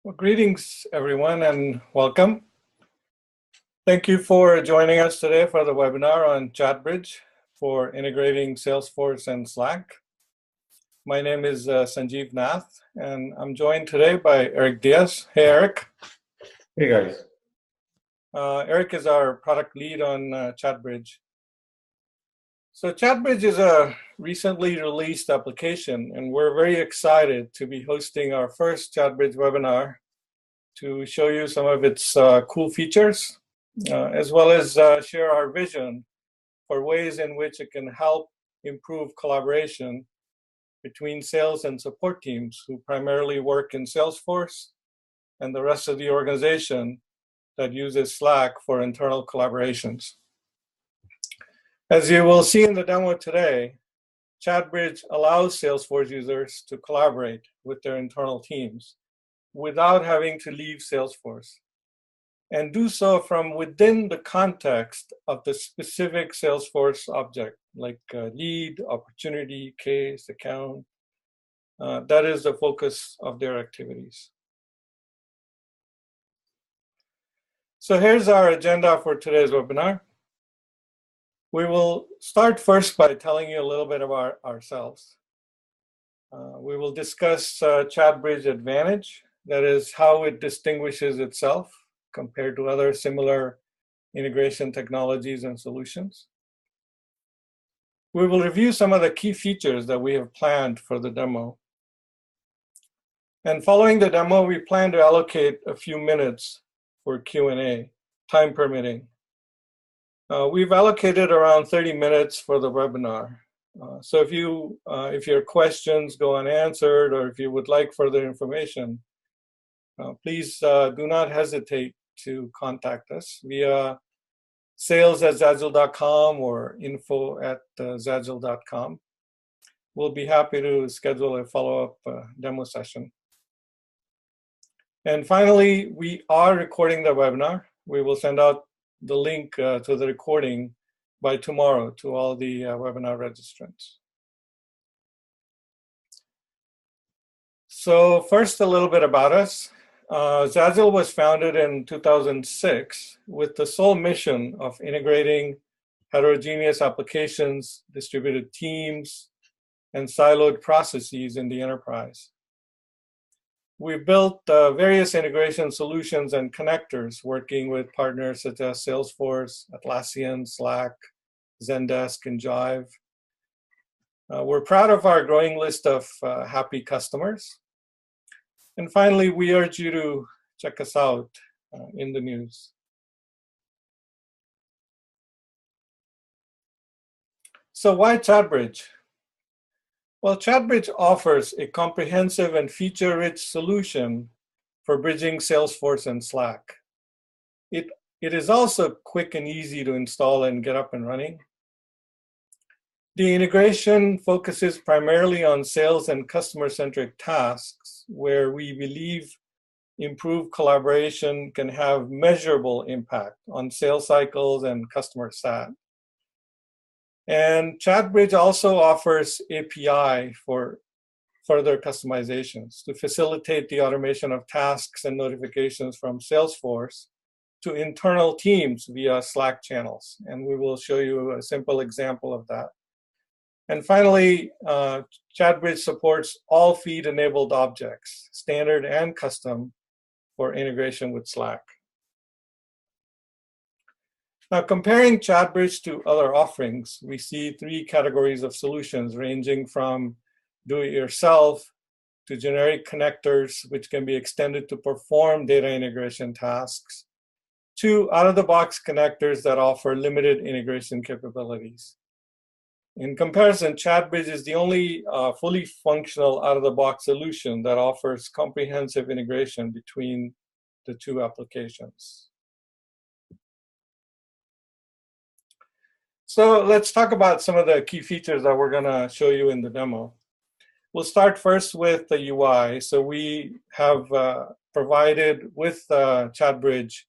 Well, greetings, everyone, and welcome. Thank you for joining us today for the webinar on ChatBridge for integrating Salesforce and Slack. My name is Sanjeev Nath, and I'm joined today by Eric Diaz. Hey, Eric. Hey, guys. Eric is our product lead on ChatBridge. So ChatBridge is a recently released application, and we're very excited to be hosting our first ChatBridge webinar to show you some of its cool features, as well as share our vision for ways in which it can help improve collaboration between sales and support teams who primarily work in Salesforce and the rest of the organization that uses Slack for internal collaborations. As you will see in the demo today, ChatBridge allows Salesforce users to collaborate with their internal teams without having to leave Salesforce, and do so from within the context of the specific Salesforce object, like lead, opportunity, case, account. That is the focus of their activities. So here's our agenda for today's webinar. We will start first by telling you a little bit about ourselves. We will discuss ChatBridge Advantage, that is how it distinguishes itself compared to other similar integration technologies and solutions. We will review some of the key features that we have planned for the demo. And following the demo, we plan to allocate a few minutes for Q&A, time permitting. We've allocated around 30 minutes for the webinar. So if your questions go unanswered, or if you would like further information, please do not hesitate to contact us via sales@zagile.com or info@zagile.com. We'll be happy to schedule a follow-up demo session. And finally, we are recording the webinar. We will send out the link to the recording by tomorrow to all the webinar registrants. So first, a little bit about us. zAgile was founded in 2006 with the sole mission of integrating heterogeneous applications, distributed teams, and siloed processes in the enterprise. We built various integration solutions and connectors working with partners such as Salesforce, Atlassian, Slack, Zendesk, and Jive. We're proud of our growing list of happy customers. And finally, we urge you to check us out in the news. So why ChatBridge? Well, ChatBridge offers a comprehensive and feature-rich solution for bridging Salesforce and Slack. It is also quick and easy to install and get up and running. The integration focuses primarily on sales and customer-centric tasks, where we believe improved collaboration can have measurable impact on sales cycles and customer sat. And ChatBridge also offers API for further customizations to facilitate the automation of tasks and notifications from Salesforce to internal teams via Slack channels. And we will show you a simple example of that. And finally, ChatBridge supports all feed-enabled objects, standard and custom, for integration with Slack. Now, comparing ChatBridge to other offerings, we see three categories of solutions ranging from do-it-yourself to generic connectors, which can be extended to perform data integration tasks, to out-of-the-box connectors that offer limited integration capabilities. In comparison, ChatBridge is the only fully functional out-of-the-box solution that offers comprehensive integration between the two applications. So let's talk about some of the key features that we're going to show you in the demo. We'll start first with the UI. So we have provided with ChatBridge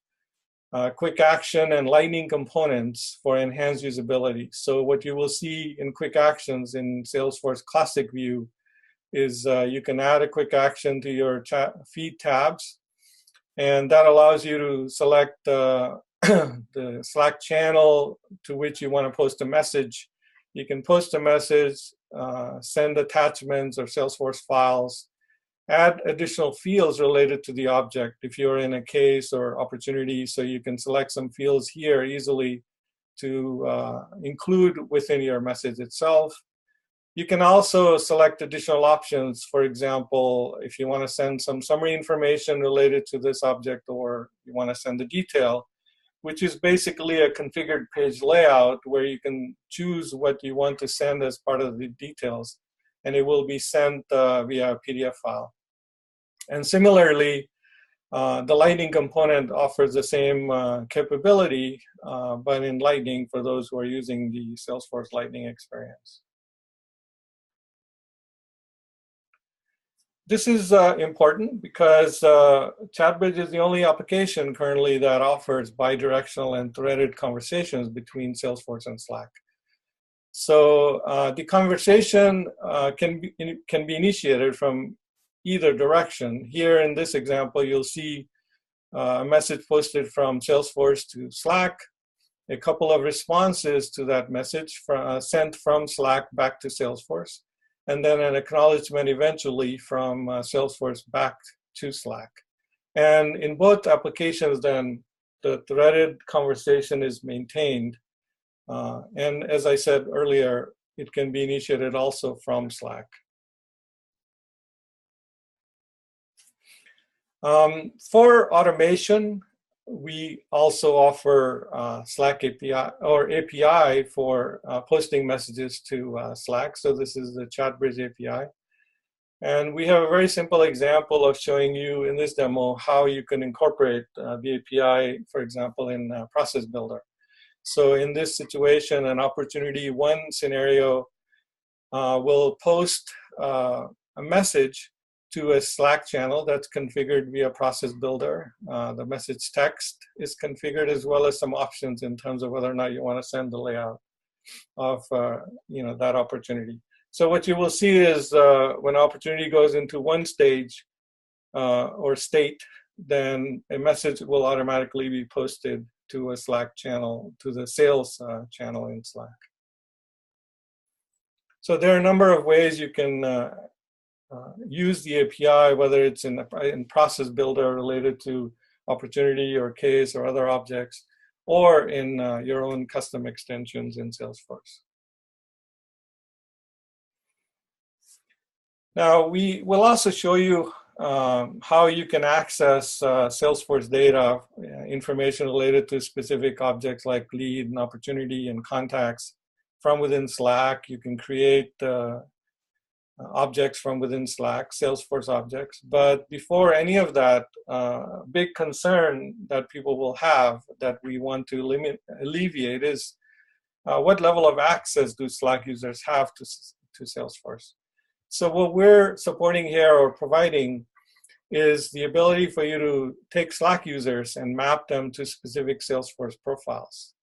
quick action and lightning components for enhanced usability. So what you will see in quick actions in Salesforce Classic View is you can add a quick action to your chat feed tabs And that allows you to select the Slack channel to which you want to post a message. You can post a message, send attachments or Salesforce files, add additional fields related to the object if you're in a case or opportunity. So you can select some fields here easily to include within your message itself. You can also select additional options. For example, if you want to send some summary information related to this object, or you want to send the detail, which is basically a configured page layout where you can choose what you want to send as part of the details, and it will be sent via a PDF file. And similarly, the Lightning component offers the same capability, but in Lightning for those who are using the Salesforce Lightning experience. This is important because ChatBridge is the only application currently that offers bidirectional and threaded conversations between Salesforce and Slack. So the conversation can be initiated from either direction. Here in this example, you'll see a message posted from Salesforce to Slack, a couple of responses to that message sent from Slack back to Salesforce, and then an acknowledgement eventually from Salesforce back to Slack. And in both applications, then the threaded conversation is maintained. And as I said earlier, it can be initiated also from Slack. For automation, we also offer Slack API or API for posting messages to Slack. So this is the ChatBridge API. And we have a very simple example of showing you in this demo how you can incorporate the API, for example, in Process Builder. So in this situation, an opportunity one scenario will post a message to a Slack channel that's configured via Process Builder. The message text is configured, as well as some options in terms of whether or not you want to send the layout of that opportunity. So what you will see is when opportunity goes into one stage or state, then a message will automatically be posted to a Slack channel, to the sales channel in Slack. So there are a number of ways you can use the API, whether it's in Process Builder related to opportunity or case or other objects, or in your own custom extensions in Salesforce. Now, we will also show you how you can access Salesforce data, information related to specific objects like lead and opportunity and contacts from within Slack. You can create objects from within Slack, Salesforce objects. But before any of that, big concern that people will have that we want to alleviate is what level of access do Slack users have to Salesforce? So what we're supporting here or providing is the ability for you to take Slack users and map them to specific Salesforce profiles.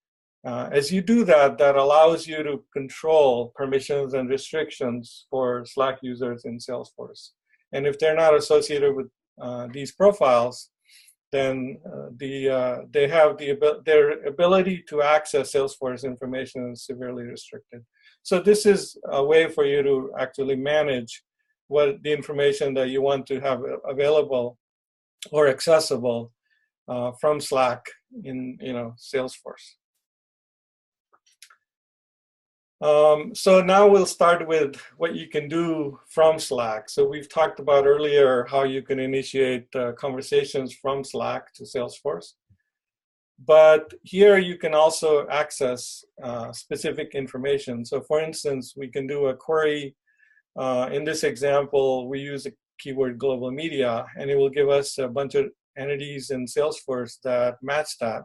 As you do that, that allows you to control permissions and restrictions for Slack users in Salesforce. And if they're not associated with these profiles, then they have their ability to access Salesforce information is severely restricted. So this is a way for you to actually manage what the information that you want to have available or accessible from Slack in Salesforce. So now we'll start with what you can do from Slack. So we've talked about earlier how you can initiate conversations from Slack to Salesforce. But here you can also access specific information. So for instance, we can do a query. In this example, we use a keyword global media, and it will give us a bunch of entities in Salesforce that match that.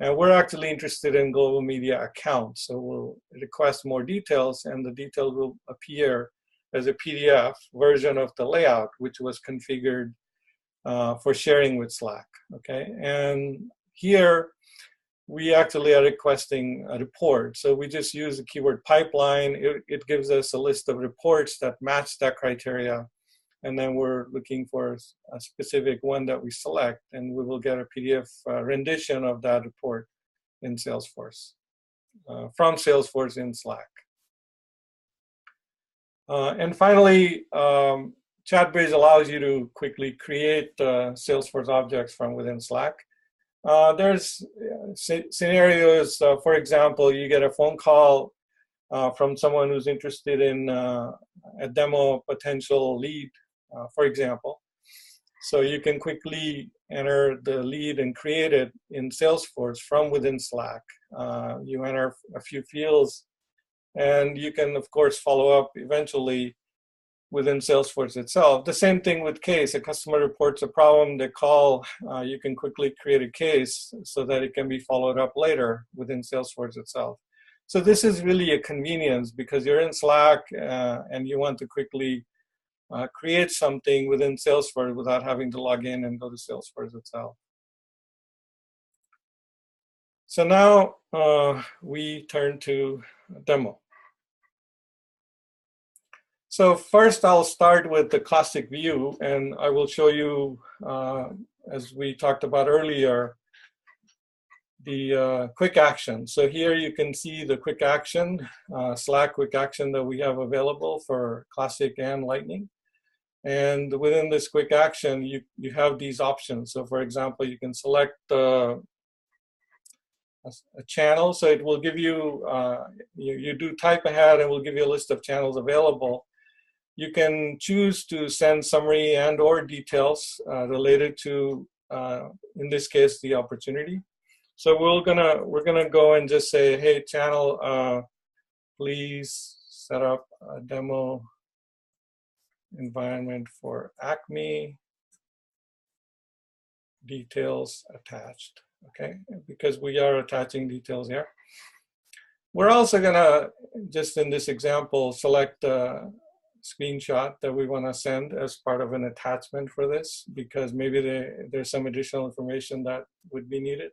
And we're actually interested in global media accounts. So we'll request more details, and the details will appear as a PDF version of the layout, which was configured for sharing with Slack, okay? And here, we actually are requesting a report. So we just use the keyword pipeline. It gives us a list of reports that match that criteria. and then we're looking for a specific one that we select, and we will get a PDF rendition of that report in Salesforce, from Salesforce in Slack. And finally, ChatBridge allows you to quickly create Salesforce objects from within Slack. There's scenarios, for example, you get a phone call from someone who's interested in a demo potential lead, for example. So you can quickly enter the lead and create it in Salesforce from within Slack. You enter a few fields, and you can, of course, follow up eventually within Salesforce itself. The same thing with case. A customer reports a problem, they call, you can quickly create a case so that it can be followed up later within Salesforce itself. So this is really a convenience because you're in Slack and you want to quickly create something within Salesforce without having to log in and go to Salesforce itself. So now we turn to a demo. So first I'll start with the classic view, and I will show you, as we talked about earlier, the quick action. So here you can see the quick action, Slack quick action that we have available for Classic and Lightning. And within this quick action, you have these options. So for example, you can select a channel. So it will give you, you do type ahead and will give you a list of channels available. You can choose to send summary and or details related to, in this case, the opportunity. So we're gonna go and just say, hey, channel, please set up a demo environment for Acme, details attached, okay? Because we are attaching details here. We're also gonna, just in this example, select a screenshot that we wanna send as part of an attachment for this, because maybe there's some additional information that would be needed.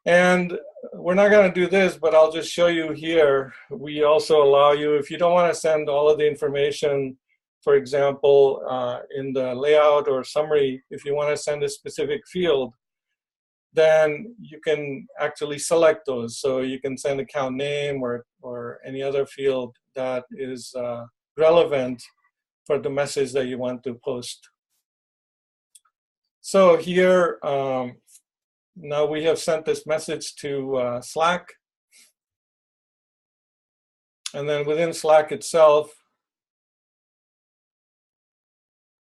And we're not going to do this, but I'll just show you here. We also allow you, if you don't want to send all of the information, for example, in the layout or summary, if you want to send a specific field, then you can actually select those. So you can send account name or any other field that is relevant for the message that you want to post. So here, now we have sent this message to Slack. And then within Slack itself,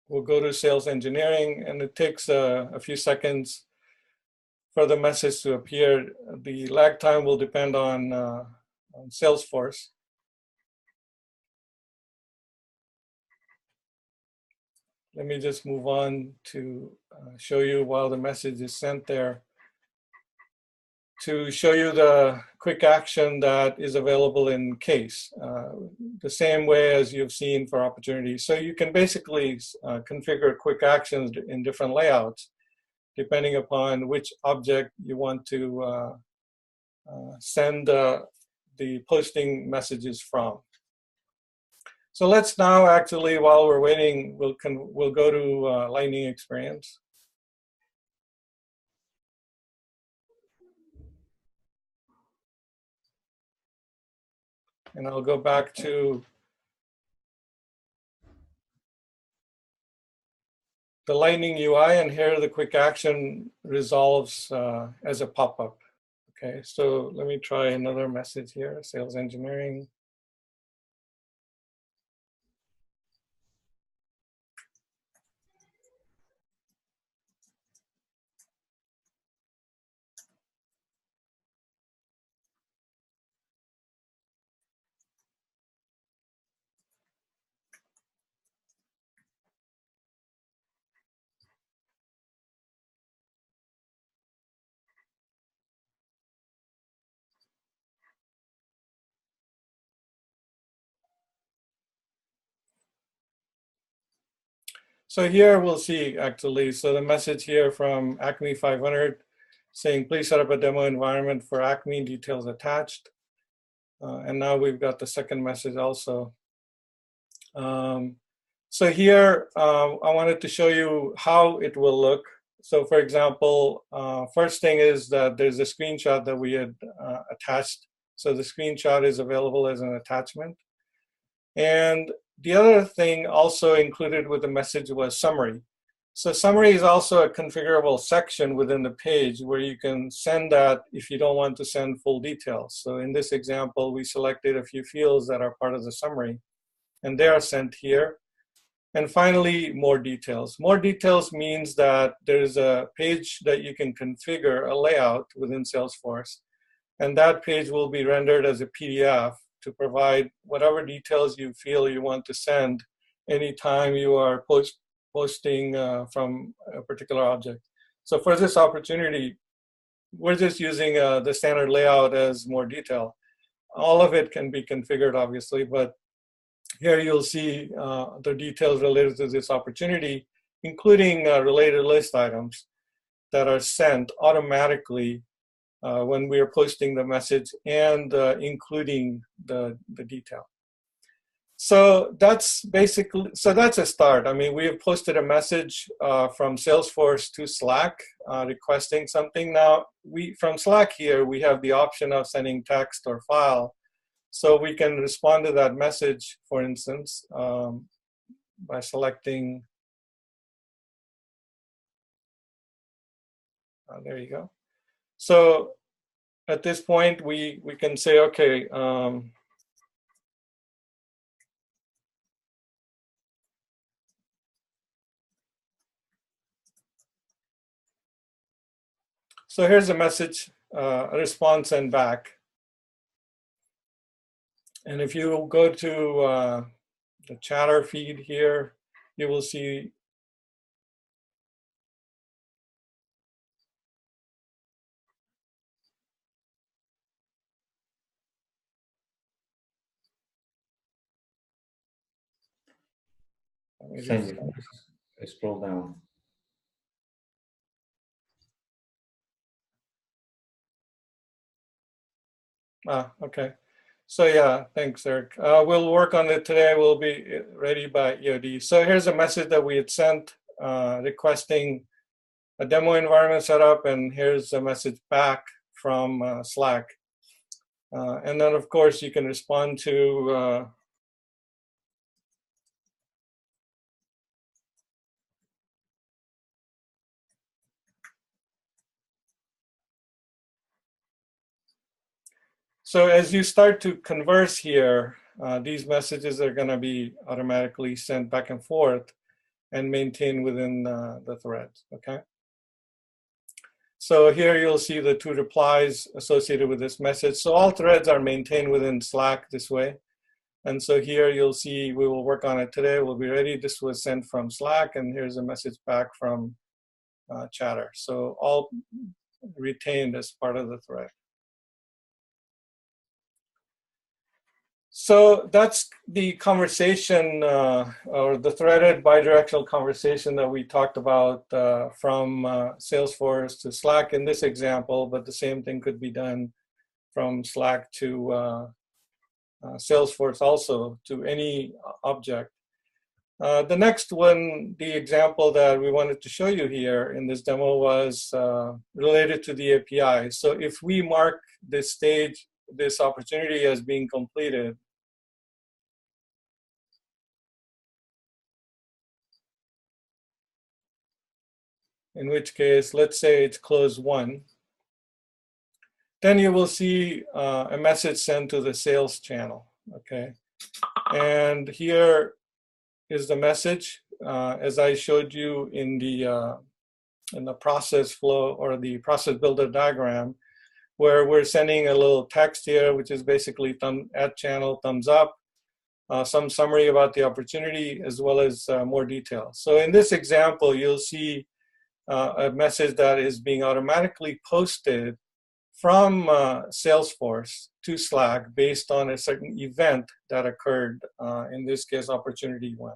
we'll go to sales engineering, and it takes a few seconds for the message to appear. The lag time will depend on Salesforce. Let me just move on to show you while the message is sent there, to show you the quick action that is available in case, the same way as you've seen for opportunities. So you can basically configure quick actions in different layouts, depending upon which object you want to send the posting messages from. So let's now actually, while we're waiting, we'll go to Lightning Experience. And I'll go back to the Lightning UI, and here the quick action resolves as a pop-up. Okay, so let me try another message here, sales engineering. So here we'll see actually, so the message here from Acme 500 saying, please set up a demo environment for Acme, details attached. And now we've got the second message also. So here, I wanted to show you how it will look. So for example, first thing is that there's a screenshot that we had attached. So the screenshot is available as an attachment. And the other thing also included with the message was summary. So summary is also a configurable section within the page where you can send that if you don't want to send full details. So in this example, we selected a few fields that are part of the summary, and they are sent here. And finally, more details. More details means that there's a page that you can configure, a layout within Salesforce, and that page will be rendered as a PDF to provide whatever details you feel you want to send anytime you are posting from a particular object. So for this opportunity, we're just using the standard layout as more detail. All of it can be configured, obviously, but here you'll see the details related to this opportunity, including related list items that are sent automatically when we are posting the message and including the detail. So that's basically, so that's a start. I mean, we have posted a message from Salesforce to Slack requesting something. Now, from Slack here, we have the option of sending text or file. So we can respond to that message, for instance, by selecting, there you go. So at this point, we can say, okay, so here's a message, a response and back. And if you go to the chatter feed here, you will see Sandy, scroll down. Okay. So yeah, thanks, Eric. We'll work on it today. We'll be ready by EOD. So here's a message that we had sent requesting a demo environment setup, and here's a message back from Slack. And then, of course, you can respond to so as you start to converse here, these messages are going to be automatically sent back and forth and maintained within the threads, okay? So here you'll see the 2 replies associated with this message. So all threads are maintained within Slack this way. And so here you'll see, we will work on it today. We'll be ready. This was sent from Slack, and here's a message back from Chatter. So all retained as part of the thread. So that's the conversation or the threaded bidirectional conversation that we talked about from Salesforce to Slack in this example, but the same thing could be done from Slack to Salesforce also to any object. The next one, the example that we wanted to show you here in this demo was related to the API. So if we mark this stage, this opportunity as being completed, in which case, let's say it's close 1, then you will see a message sent to the sales channel, okay? And here is the message, as I showed you in the process flow or the process builder diagram, where we're sending a little text here, which is basically at channel, thumbs up, some summary about the opportunity, as well as more detail. So in this example, you'll see a message that is being automatically posted from Salesforce to Slack based on a certain event that occurred, in this case, opportunity 1.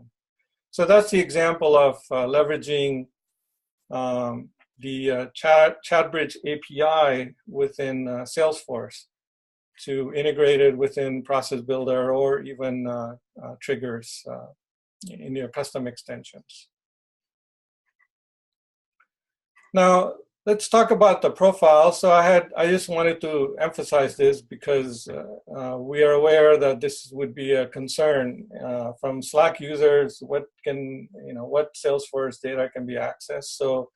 So that's the example of leveraging the ChatBridge API within Salesforce to integrate it within Process Builder or even triggers in your custom extensions. Now, let's talk about the profile. So I just wanted to emphasize this because we are aware that this would be a concern from Slack users. What Salesforce data can be accessed? So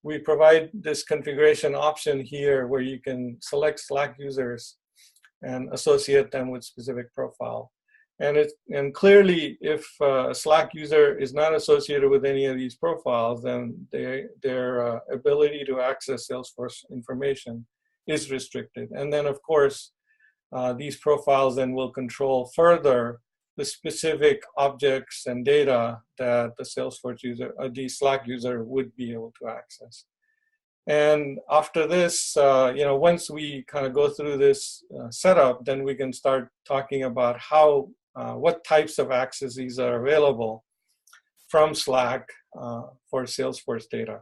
we provide this configuration option here where you can select Slack users and associate them with specific profile. And clearly, if a Slack user is not associated with any of these profiles, then their ability to access Salesforce information is restricted. And then, of course, these profiles then will control further the specific objects and data that the Salesforce user, the Slack user, would be able to access. And after this, once we kind of go through this setup, then we can start talking about what types of accesses are available from Slack for Salesforce data.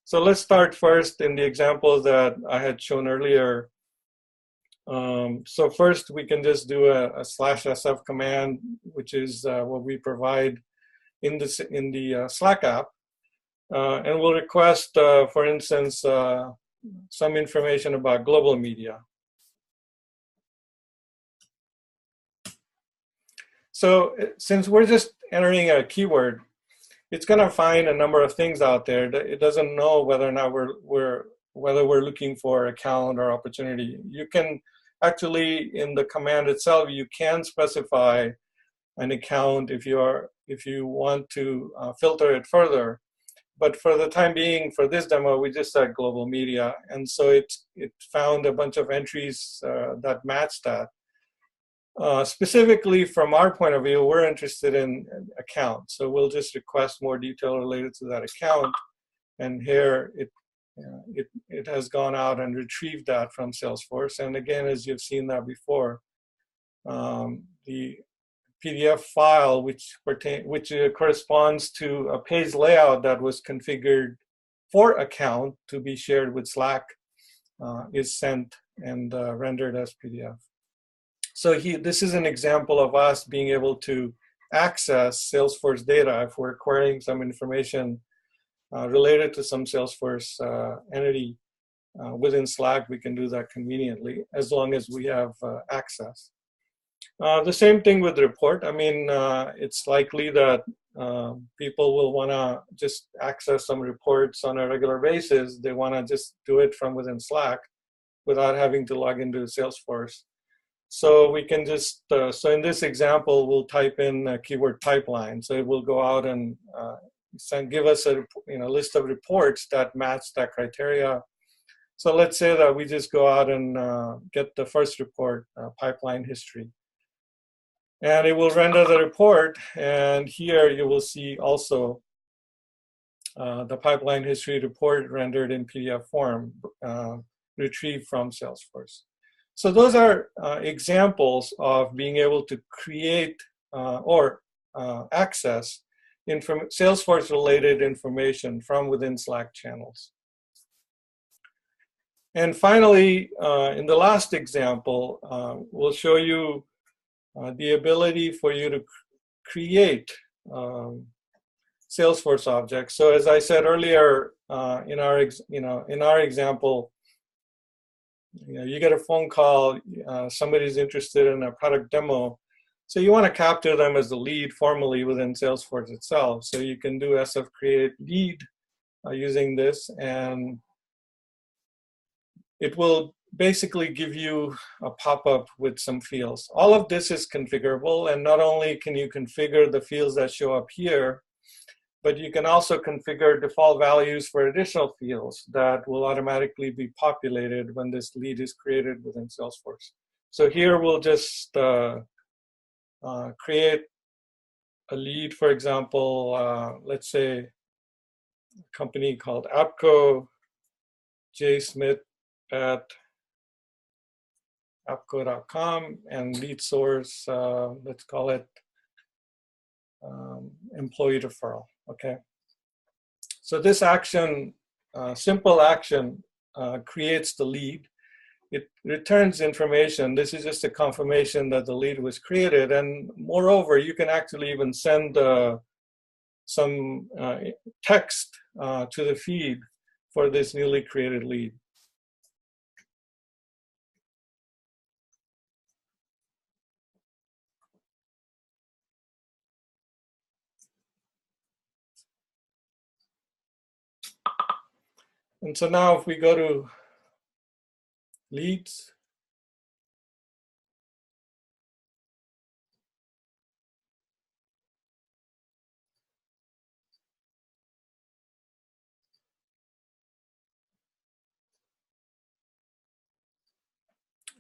So let's start first in the example that I had shown earlier. So first, we can just do a /sf command, which is what we provide in the Slack app. And we'll request, for instance, some information about global media. So since we're just entering a keyword, it's going to find a number of things out there. It doesn't know whether or not we're looking for account or opportunity. You can actually, in the command itself, you can specify an account if you want to filter it further. But for the time being, for this demo, we just said global media, and so it found a bunch of entries that match that. Specifically, from our point of view, we're interested in account. So we'll just request more detail related to that account. And here it has gone out and retrieved that from Salesforce. And again, as you've seen that before, the PDF file, which corresponds to a page layout that was configured for account to be shared with Slack, is sent and rendered as PDF. So this is an example of us being able to access Salesforce data if we're querying some information related to some Salesforce entity within Slack. We can do that conveniently as long as we have access. The same thing with the report. I mean, it's likely that people will want to just access some reports on a regular basis. They want to just do it from within Slack without having to log into Salesforce. So we can just, so in this example, we'll type in a keyword pipeline. So it will go out and give us a list of reports that match that criteria. So let's say that we just go out and get the first report, pipeline history. And it will render the report. And here you will see also the pipeline history report rendered in PDF form, retrieved from Salesforce. So those are examples of being able to create or access Salesforce-related information from within Slack channels. And finally, in the last example, we'll show you the ability for you to create Salesforce objects. So as I said earlier, in our example, you get a phone call, somebody's interested in a product demo. So you want to capture them as the lead formally within Salesforce itself. So you can do SF create lead using this, and it will basically give you a pop-up with some fields. All of this is configurable, and not only can you configure the fields that show up here, but you can also configure default values for additional fields that will automatically be populated when this lead is created within Salesforce. So here we'll just create a lead, for example, let's say a company called Appco, jsmith at appco.com, and lead source, let's call it employee referral. Okay, so this action, simple action, creates the lead. It returns information. This is just a confirmation that the lead was created, and moreover, you can actually even send the some text to the feed for this newly created lead. And so now if we go to leads,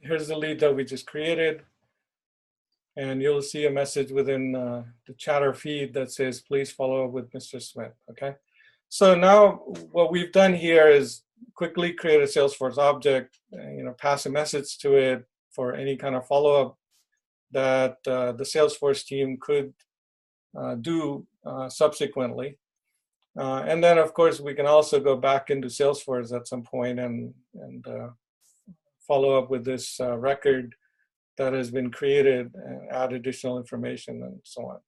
here's the lead that we just created. And you'll see a message within the chatter feed that says, please follow up with Mr. Smith, okay? So now what we've done here is quickly create a Salesforce object, pass a message to it for any kind of follow-up that the Salesforce team could do subsequently. And then, of course, we can also go back into Salesforce at some point and follow up with this record that has been created and add additional information and so on.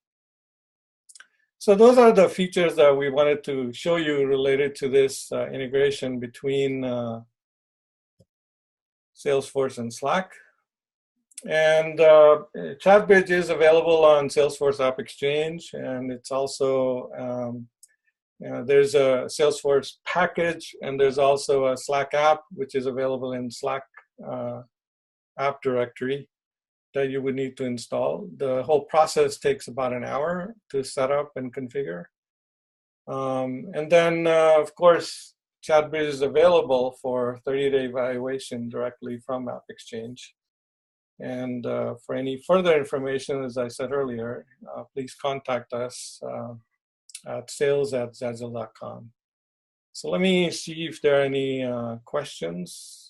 So those are the features that we wanted to show you related to this integration between Salesforce and Slack. And ChatBridge is available on Salesforce App Exchange, and it's also, there's a Salesforce package, and there's also a Slack app, which is available in Slack app directory that you would need to install. The whole process takes about an hour to set up and configure. And then, of course, ChatBridge is available for 30-day evaluation directly from App Exchange. And for any further information, as I said earlier, please contact us at sales@zagile.com. So let me see if there are any questions.